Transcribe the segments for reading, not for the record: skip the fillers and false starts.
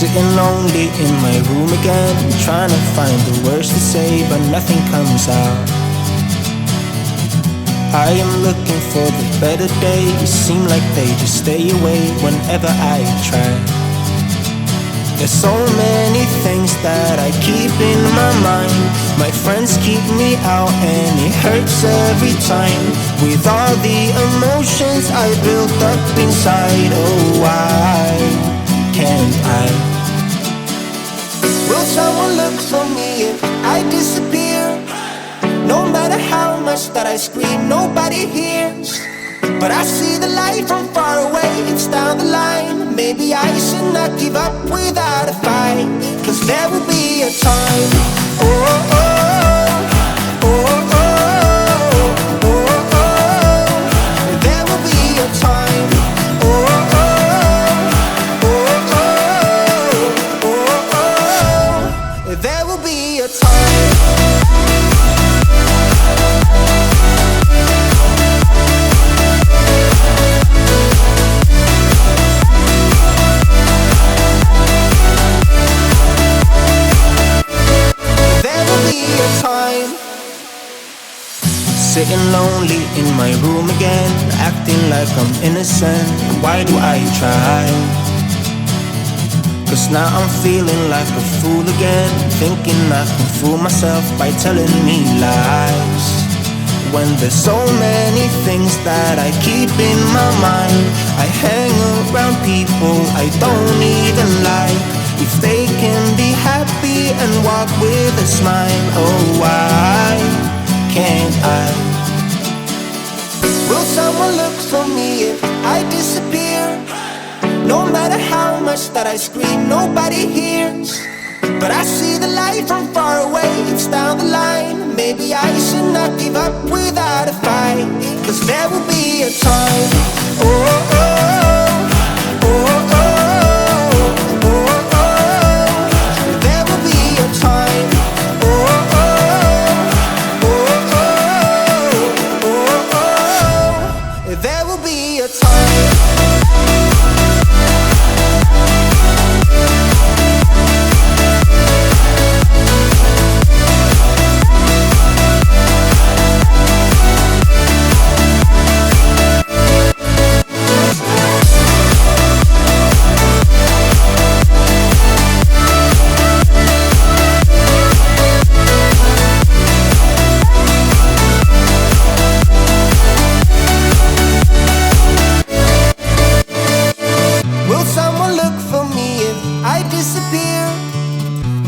Sitting lonely in my room again, trying to find the words to say, but nothing comes out. I am looking for the better days, seem like they just stay away whenever I try. There's so many things that I keep in my mind. My friends keep me out and it hurts every time. With all the emotions I built up inside, oh why can't I? Will someone look for me if I disappear? No matter how much that I scream, nobody hears. But I see the light from far away, it's down the line. Maybe I should not give up without a fight, 'cause there will be a time. Oh, oh, oh, oh, oh, oh, oh. There will be a time. Oh, oh, oh, oh, oh, oh. There will be a time. Sitting lonely in my room again, acting like I'm innocent. Why do I try? 'Cause now I'm feeling like a fool again, thinking I can fool myself by telling me lies. When there's so many things that I keep in my mind, I hang around people I don't even like. If they can be happy and walk with a smile, oh why can't I? Will someone look for me if I disappear? No matter how much that I scream, nobody hears. But I see the light from far away, it's down the line. Maybe I should not give up without a fight, 'cause there will be a time. Oh, oh, oh, oh, oh, oh, oh. There will be a time. Oh, oh, oh, oh, oh, oh. There will be a time.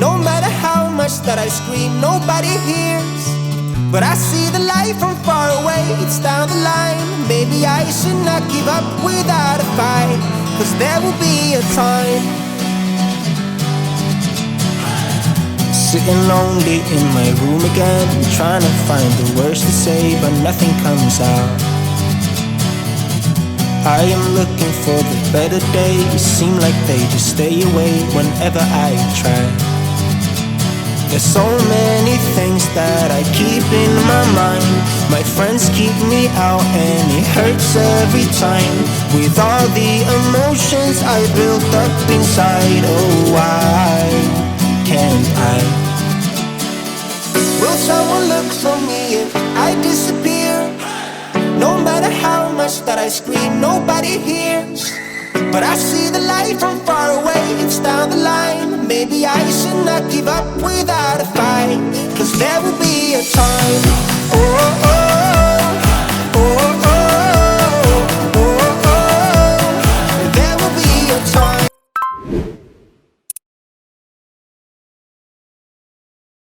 No matter how much that I scream, nobody hears. But I see the light from far away, it's down the line. Maybe I should not give up without a fight, 'cause there will be a time. Sitting lonely in my room again, trying to find the words to say, but nothing comes out. I am looking for the better days, seem like they just stay away whenever I try. There's so many things that I keep in my mind. My friends keep me out and it hurts every time. With all the emotions I built up inside, oh why can't I? Will someone look for me if I disappear? No matter how much that I scream, nobody hears. But I see the light from far away, it's down the line. Maybe I should not give up without a fight, 'cause there will be a time.